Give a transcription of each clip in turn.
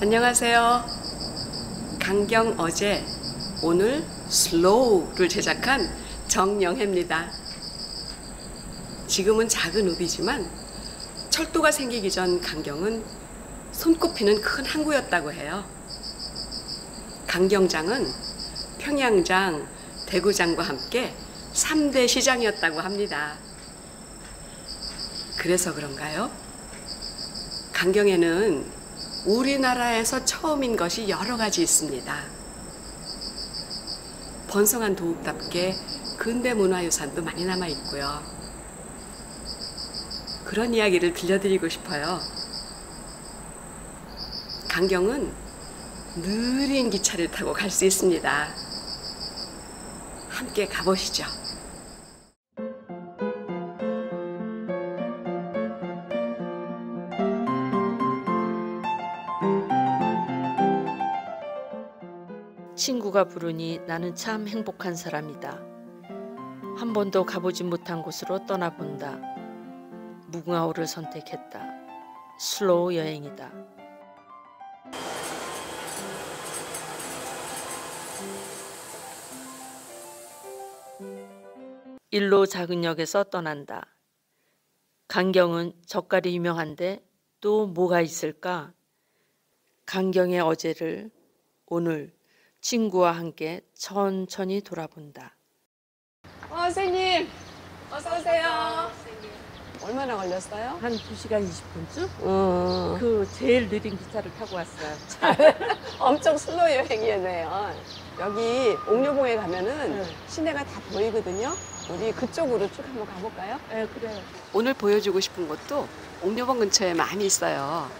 안녕하세요. 강경 어제 오늘 슬로우를 제작한 정영혜입니다. 지금은 작은 읍이지만 철도가 생기기 전 강경은 손꼽히는 큰 항구였다고 해요. 강경장은 평양장, 대구장과 함께 3대 시장이었다고 합니다. 그래서 그런가요? 강경에는 우리나라에서 처음인 것이 여러 가지 있습니다. 번성한 도읍답게 근대 문화유산도 많이 남아 있고요. 그런 이야기를 들려드리고 싶어요. 강경은 느린 기차를 타고 갈 수 있습니다. 함께 가보시죠. 친구가 부르니 나는 참 행복한 사람이다. 한 번도 가보지 못한 곳으로 떠나본다. 무궁화호를 선택했다. 슬로우 여행이다. 일로 작은 역에서 떠난다. 강경은 젓갈이 유명한데 또 뭐가 있을까? 강경의 어제를 오늘 친구와 함께 천천히 돌아본다. 선생님, 어서 오세요. 얼마나 걸렸어요? 한 2시간 20분쯤? 그 제일 느린 기차를 타고 왔어요. 엄청 슬로우 여행이네요. 여기 옥녀봉에 가면은 시내가 다 보이거든요. 우리 그쪽으로 쭉 한번 가볼까요? 네, 그래요. 오늘 보여주고 싶은 곳도 옥녀봉 근처에 많이 있어요.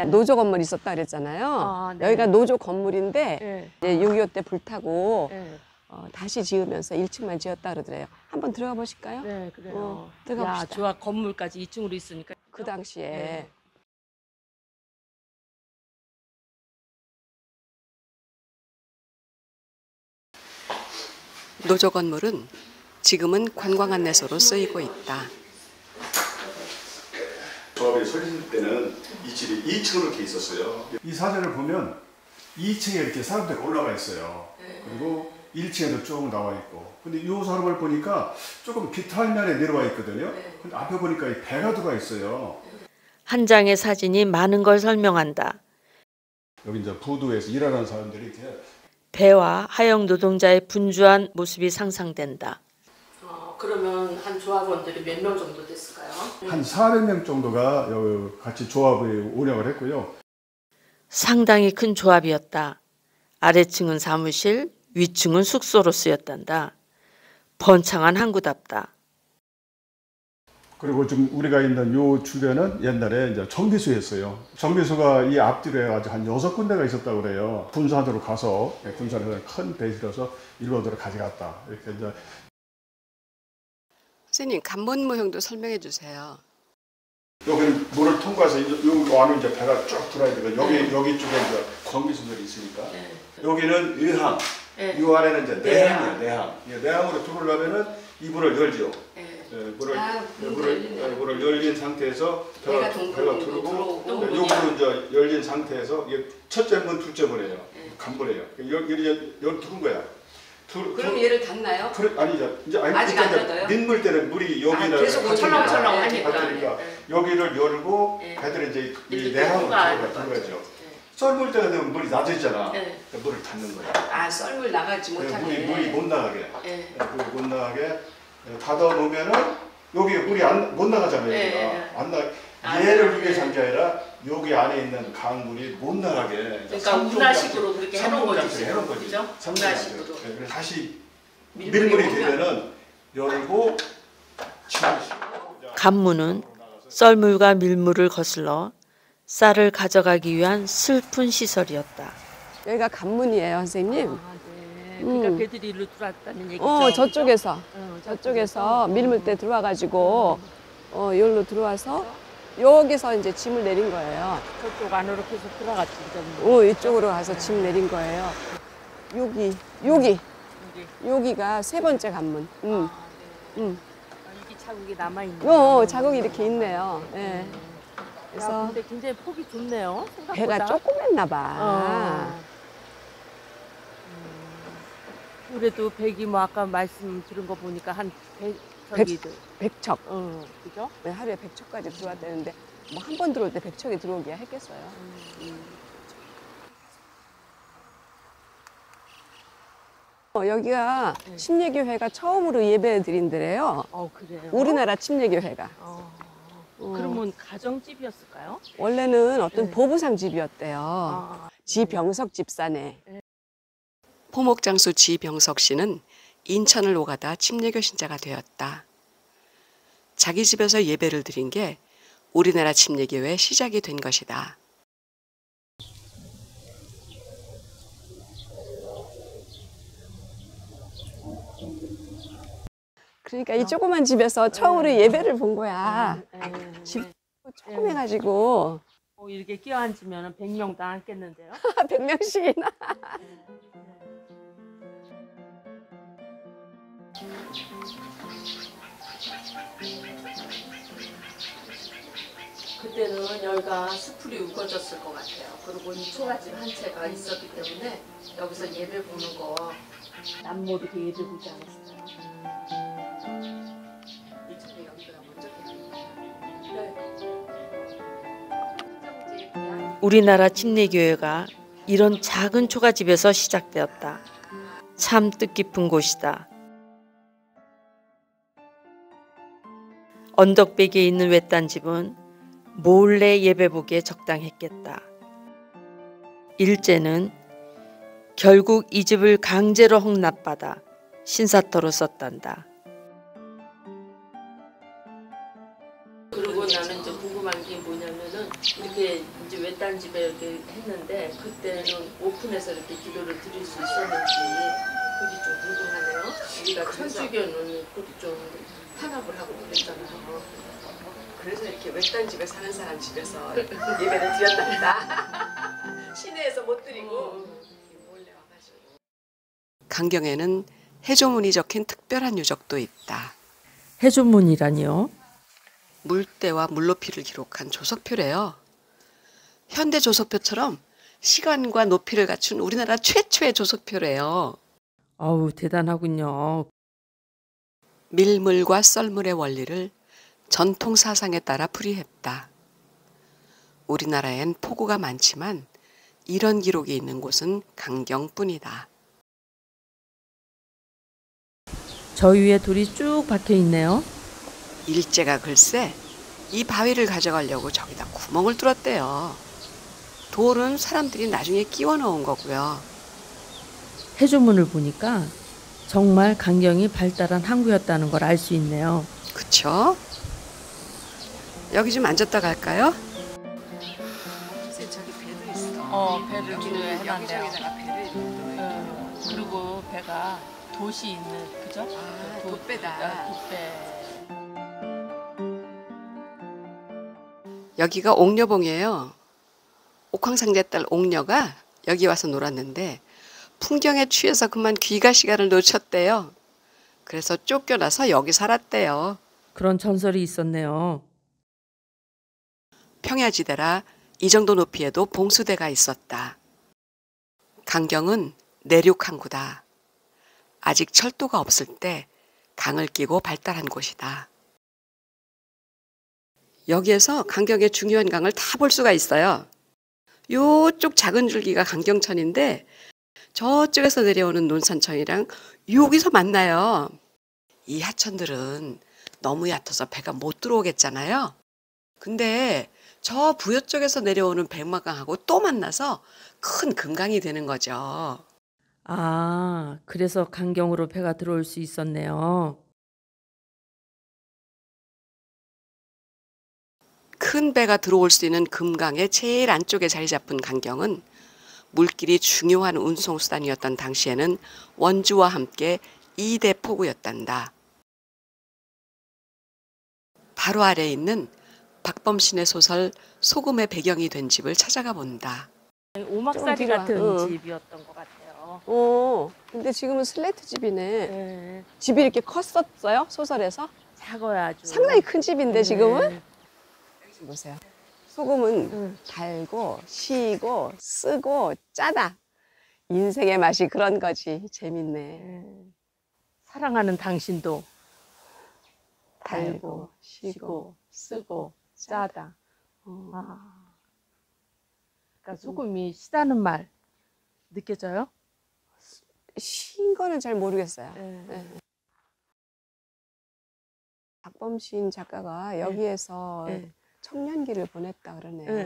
노조 건물 있었다 그랬잖아요. 네. 여기가 노조 건물인데 네. 이제 6.25 때 불타고 네. 다시 지으면서 1층만 지었다 그러더래요. 한번 들어가 보실까요? 네, 그래요. 들어가 야, 봅시다. 좋아. 건물까지 2층으로 있으니까. 그 당시에. 네. 노조 건물은 지금은 관광 안내소로 쓰이고 있다. 조합이 설립 때는 이 집이 2층으로 이렇게 있었어요. 이 사진을 보면 2층에 이렇게 사람들이 올라가 있어요. 그리고 1층에도 쭉 나와 있고. 근데 이 사람을 보니까 조금 비탈면에 내려와 있거든요. 근데 앞에 보니까 이 배가 들어와 있어요. 한 장의 사진이 많은 걸 설명한다. 여기 이제 부두에서 일하는 사람들이 이렇게 배와 하역 노동자의 분주한 모습이 상상된다. 그러면 한 조합원들이 몇 명 정도 됐을까요? 한 400명 정도가 여기 같이 조합을 운영을 했고요. 상당히 큰 조합이었다. 아래층은 사무실, 위층은 숙소로 쓰였단다. 번창한 항구답다. 그리고 지금 우리가 있는 요 주변은 옛날에 이제 정비소였어요. 정비소가 이 앞뒤로 해가지고 한 6군데가 있었다고 그래요. 군산으로 가서, 군산에서 큰 배에 실어서 일본으로 가져갔다. 이렇게 이제. 선생님, 간문 모형도 설명해 주세요. 여기는 물을 통과해서 요 안에 이제 배가 쭉 들어야 되고 여기 쪽에 이제 정비소들이 있으니까. 여기는 의항. 이 안에는 이제 내항이에요. 내항. 내항으로 들어오려면은 이 문을 열죠. 물을 열린 상태에서 배가 들어오고 요 문은 이제 열린 상태에서 첫째 문, 둘째 문이에요. 간문이에요. 여기 들은 거야. 그럼 얘를 닫나요? 아니죠. 이제 아직 안 닫아요? 민물 때는 물이 여기는 계속 철렁철렁 하니까 여기를 열고 배들이 이제 이 내항으로 들어가죠. 썰물 때가 되면 물이 낮아지잖아. 그러니까 물을 닫는 거야. 썰물 나가지 못하게. 물이 못 나가게. 물이 못 나가게 닫아 놓으면은 여기 물이 못 나가잖아요. 여기가. 안 나. 얘를 위해서 한 게 아니라 여기 안에 있는 강물이 못 나가게. 그러니까 문화식으로 그렇게 해놓은 거지. 그죠? 문화식으로. 그래서 다시 밀물이 되면은 열고 간문은 썰물과 밀물을 거슬러 쌀을 가져가기 위한 슬픈 시설이었다. 여기가 간문이에요, 선생님. 그러니까 배들이 일로 들어왔다는 얘기죠. 저쪽에서 밀물대 들어와가지고 여기로 들어와서 여기서 이제 짐을 내린 거예요. 저쪽 안으로 계속 들어갔지. 이쪽으로 가서 짐 내린 거예요. 여기가 세 번째 관문. 이게 자국이 남아있네요. 자국이 이렇게 있네요. 예. 그래서 근데 굉장히 폭이 좁네요. 생각보다. 배가 조그맸나 봐. 그래도 백이 뭐 아까 말씀 들은 거 보니까 한 저기 백척. 그죠? 네, 하루에 100척까지 들어왔다는데 뭐 한 번 들어올 때 100척이 들어오기야 했겠어요. 여기가 침례교회가 처음으로 예배 드린데래요. 그래요? 우리나라 침례교회가. 그러면 가정집이었을까요? 원래는 어떤 보부상 집이었대요. 지병석 집사네. 포목장수 지병석 씨는 인천을 오가다 침례교 신자가 되었다. 자기 집에서 예배를 드린 게 우리나라 침례교회의 시작이 된 것이다. 그러니까 이 조그만 집에서 처음으로 예배를 본 거야. 집 조그매가지고 이렇게 끼어앉으면 100명도 앉겠는데요? 100명씩이나. 그때는 여기가 수풀이 우거졌을 것 같아요. 그리고 이 초가집 한 채가 있었기 때문에 여기서 예배 보는 거 남모르게 예배 보지 않았어요. 일종의 연도가 먼저 우리나라 침례교회가 이런 작은 초가집에서 시작되었다. 참 뜻깊은 곳이다. 언덕배기에 있는 외딴 집은 몰래 예배 보기에 적당했겠다. 일제는 결국 이 집을 강제로 헌납받아 신사터로 썼단다. 그리고 나는 이제 궁금한 게 뭐냐면은 이렇게 이제 외딴 집에 이렇게 했는데 그때는 오픈해서 이렇게 기도를 드릴 수 있었는지 그게 좀 궁금하네요. 우리가 천주교는 그것도 좀 탄압을 하고 그랬잖아요. 그래서 이렇게 외딴 집에 사는 사람 집에서 예배를 드렸답니다. 시내에서 못 드리고 몰래 와가지고. 강경에는 해조문이 적힌 특별한 유적도 있다. 해조문이라니요? 물때와 물높이를 기록한 조석표래요. 현대 조석표처럼 시간과 높이를 갖춘 우리나라 최초의 조석표래요. 아우 대단하군요. 밀물과 썰물의 원리를 전통 사상에 따라 풀이했다. 우리나라엔 포구가 많지만 이런 기록이 있는 곳은 강경뿐이다. 저 위에 돌이 쭉 박혀 있네요. 일제가 글쎄 이 바위를 가져가려고 저기다 구멍을 뚫었대요. 돌은 사람들이 나중에 끼워 넣은 거고요. 해조문을 보니까 정말 강경이 발달한 항구였다는 걸 알 수 있네요. 그쵸? 여기 좀 앉았다 갈까요? 저기 배도 있어. 배를 기도해놨네요. 여기저기다가 배를 그리고 배가 돛이 있는, 그죠? 돛배다. 돛배. 여기가 옥녀봉이에요. 옥황상제 딸 옥녀가 여기 와서 놀았는데 풍경에 취해서 그만 귀가 시간을 놓쳤대요. 그래서 쫓겨나서 여기 살았대요. 그런 전설이 있었네요. 평야지대라 이 정도 높이에도 봉수대가 있었다. 강경은 내륙 항구다. 아직 철도가 없을 때 강을 끼고 발달한 곳이다. 여기에서 강경의 중요한 강을 다 볼 수가 있어요. 요쪽 작은 줄기가 강경천인데 저쪽에서 내려오는 논산천이랑 여기서 만나요. 이 하천들은 너무 얕아서 배가 못 들어오겠잖아요. 근데 저 부여 쪽에서 내려오는 백마강하고 또 만나서 큰 금강이 되는 거죠. 아, 그래서 강경으로 배가 들어올 수 있었네요. 큰 배가 들어올 수 있는 금강의 제일 안쪽에 자리 잡은 강경은 물길이 중요한 운송수단이었던 당시에는 원주와 함께 2대 포구였단다. 바로 아래에 있는 박범신의 소설 소금의 배경이 된 집을 찾아가 본다. 오막살이 같은 집이었던 것 같아요. 근데 지금은 슬레이트 집이네. 네. 집이 이렇게 컸었어요? 소설에서? 작아요, 아주. 상당히 큰 집인데 지금은? 여기 좀 보세요. 소금은 달고 시고 쓰고 짜다. 인생의 맛이 그런 거지. 재밌네. 사랑하는 당신도 달고 시고 쓰고 짜다. 그러니까 소금이 시다는 말 느껴져요? 신 거는 잘 모르겠어요. 네. 박범신 작가가 여기에서 네. 청년기를 보냈다 그러네요. 네.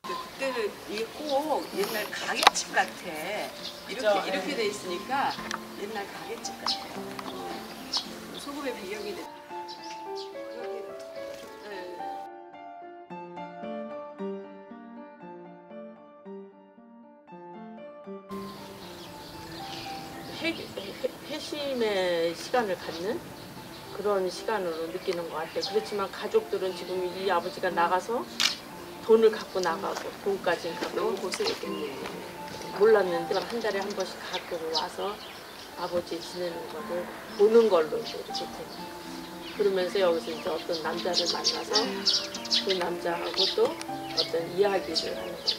그때는 이게 꼭 옛날 가게집 같아. 이렇게 돼 있으니까 옛날 가게집 같아요. 소금의 배경이 돼. 회심의 시간을 갖는 그런 시간으로 느끼는 것 같아요. 그렇지만 가족들은 지금 이 아버지가 나가서 돈을 갖고 나가고 돈까지 갖고 너무 고생했겠네. 몰랐는데 한 달에 한 번씩 갖고 와서 아버지 지내는 거를 보는 걸로 이제 이렇게 돼요. 그러면서 여기서 이제 어떤 남자를 만나서 그 남자하고 또 어떤 이야기를 하는 거죠.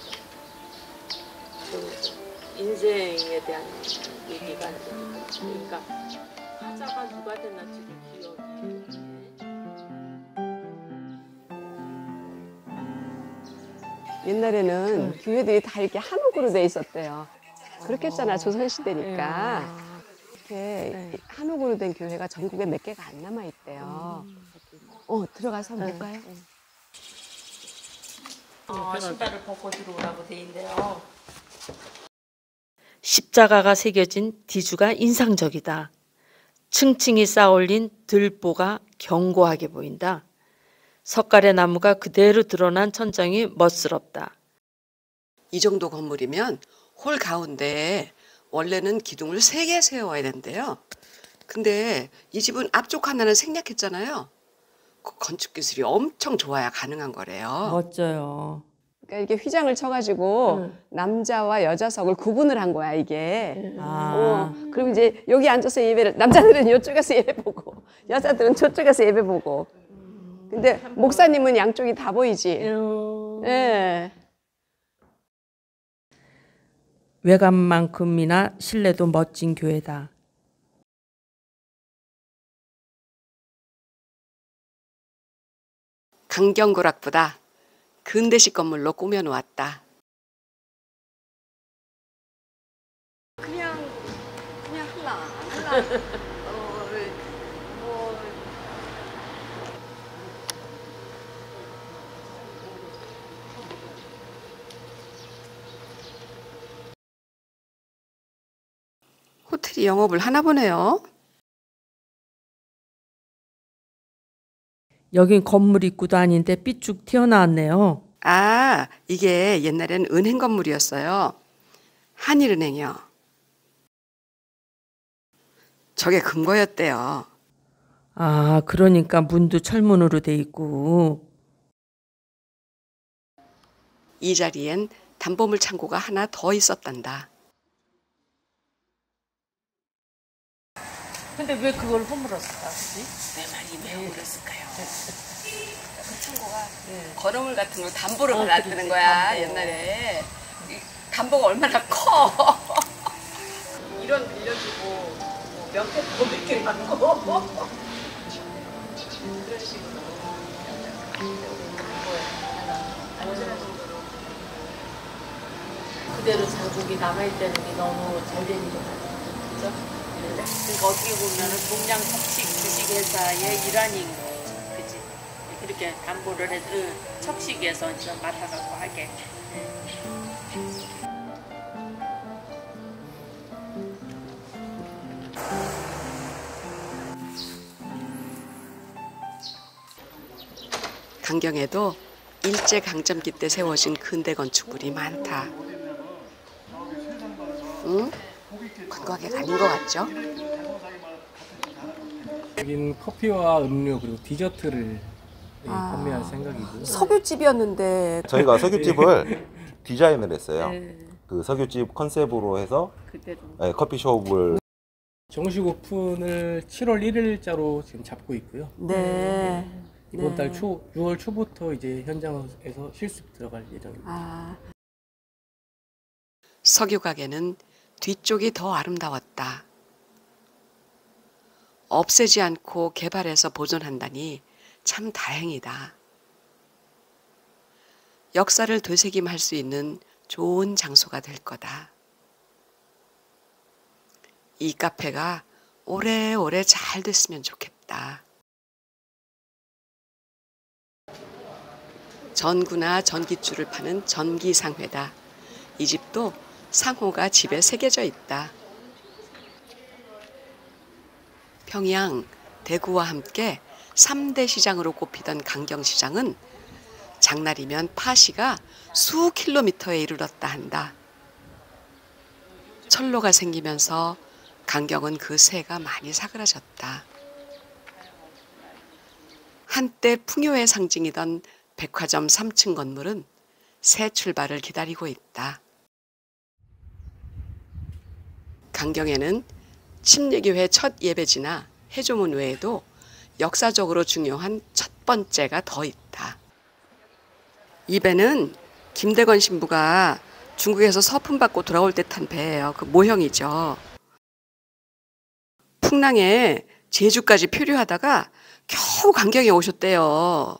그러면서 인생에 대한 얘기가 되는 거죠. 그러니까 화자가 누가 됐나 지금 기억이. 옛날에는 교회들이 다 이렇게 한옥으로 돼 있었대요. 그렇겠잖아, 조선시대니까. 이렇게 한옥으로 된 교회가 전국에 몇 개가 안 남아있대요. 들어가서 한번 볼까요? 신발을 벗고 들어오라고 돼 있는데요. 십자가가 새겨진 디주가 인상적이다. 층층이 쌓아올린 들보가 견고하게 보인다. 석가래 나무가 그대로 드러난 천장이 멋스럽다. 이 정도 건물이면 홀 가운데에 원래는 기둥을 3개 세워야 된대요. 근데 이 집은 앞쪽 하나는 생략했잖아요. 그 건축 기술이 엄청 좋아야 가능한 거래요. 멋져요. 그러니까 이렇게 휘장을 쳐가지고 남자와 여자석을 구분을 한 거야, 이게. 그럼 이제 여기 앉아서 예배를, 남자들은 이쪽에서 예배 보고, 여자들은 저쪽에서 예배 보고. 근데 목사님은 양쪽이 다 보이지. 예. 외관만큼이나 실내도 멋진 교회다. 강경구락보다 근대식 건물로 꾸며놓았다. 그냥 할라. 호텔이 영업을 하나 보네요. 여긴 건물 입구도 아닌데 삐쭉 튀어나왔네요. 아, 이게 옛날엔 은행 건물이었어요. 한일은행이요. 저게 금고였대요. 아, 그러니까 문도 철문으로 돼 있고. 이 자리엔 담보물 창고가 하나 더 있었단다. 근데 왜 그걸 허물었을까? 그지? 내 말이 왜 그랬을까요? 그 창고가 건어물 같은 걸 담보로 받아쓰는 거야, 옛날에. 이 담보가 얼마나 커. 이런 빌려주고 명태 고백이 많고. 그런 식으로. 그대로 자국이 남아있다는 게 너무 잘 된 것 같아요. 그죠? 그러니까 어떻게 보면 동양 척식 주식회사의 일환인 거예요. 그치? 그렇게 담보를 해도 척식에서 이제 맡아갖고 하게. 강경에도 일제강점기 때 세워진 근대 건축물이 많다. 응? 건강하게 가는 것 같죠? 여긴 커피와 음료 그리고 디저트를 판매할 생각이고요. 석유집이었는데 저희가 석유집을 디자인을 했어요. 그 석유집 컨셉으로 해서 커피숍을 정식 오픈을 7월 1일자로 지금 잡고 있고요. 네. 이번 달 6월 초부터 이제 현장에서 실습 들어갈 예정입니다. 석유 가게는 뒤쪽이 더 아름다웠다. 없애지 않고 개발해서 보존한다니 참 다행이다. 역사를 되새김할 수 있는 좋은 장소가 될 거다. 이 카페가 오래오래 잘 됐으면 좋겠다. 전구나 전기줄을 파는 전기상회다. 이 집도 상호가 집에 새겨져 있다. 평양, 대구와 함께 3대 시장으로 꼽히던 강경시장은 장날이면 파시가 수 킬로미터에 이르렀다 한다. 철로가 생기면서 강경은 그 새가 많이 사그라졌다. 한때 풍요의 상징이던 백화점 3층 건물은 새 출발을 기다리고 있다. 강경에는 침례교회 첫 예배지나 해조문 외에도 역사적으로 중요한 첫 번째가 더 있다. 이 배는 김대건 신부가 중국에서 서품 받고 돌아올 때 탄 배예요. 그 모형이죠. 풍랑에 제주까지 표류하다가 겨우 강경에 오셨대요.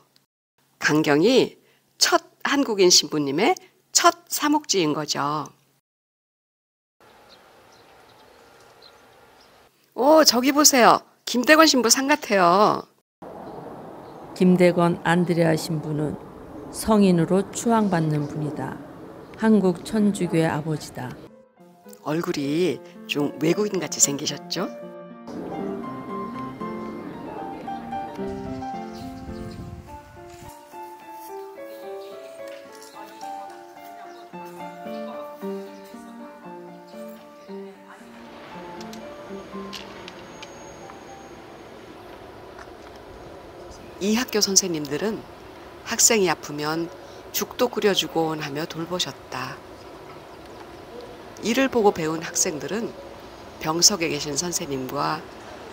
강경이 첫 한국인 신부님의 첫 사목지인 거죠. 오, 저기 보세요. 김대건 신부 상 같아요. 김대건 안드레아 신부는 성인으로 추앙받는 분이다. 한국 천주교의 아버지다. 얼굴이 좀 외국인 같이 생기셨죠? 이 학교 선생님들은 학생이 아프면 죽도 끓여주곤 하며 돌보셨다. 이를 보고 배운 학생들은 병석에 계신 선생님과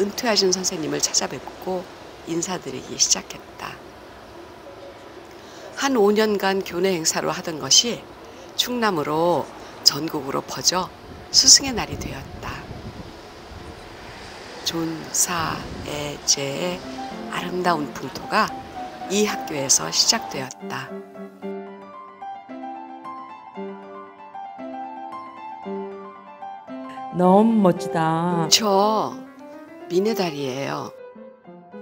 은퇴하신 선생님을 찾아뵙고 인사드리기 시작했다. 한 5년간 교내 행사로 하던 것이 충남으로 전국으로 퍼져 스승의 날이 되었다. 존사애제의 아름다운 풍토가 이 학교에서 시작되었다. 너무 멋지다. 저 미네달이에요.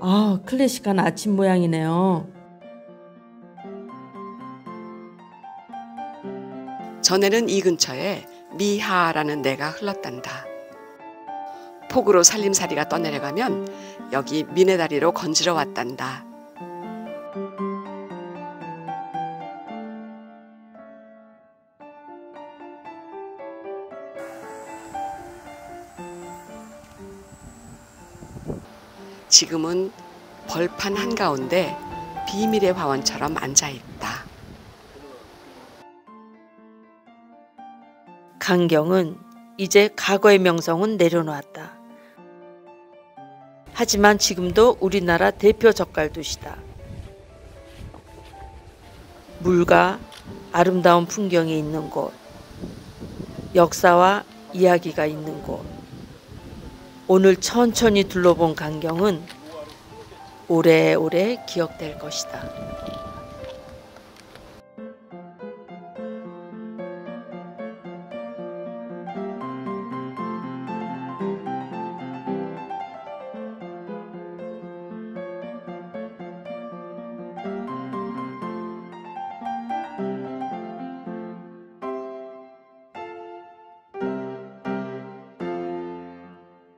아, 클래식한 아침 모양이네요. 전에는 이 근처에 미하라는 내가 흘렀단다. 폭우로 살림살이가 떠내려가면 여기 미네다리로 건지러 왔단다. 지금은 벌판 한가운데 비밀의 화원처럼 앉아있다. 강경은 이제 과거의 명성은 내려놓았다. 하지만 지금도 우리나라 대표 젓갈 도시다. 물과 아름다운 풍경이 있는 곳, 역사와 이야기가 있는 곳. 오늘 천천히 둘러본 강경은 오래오래 기억될 것이다.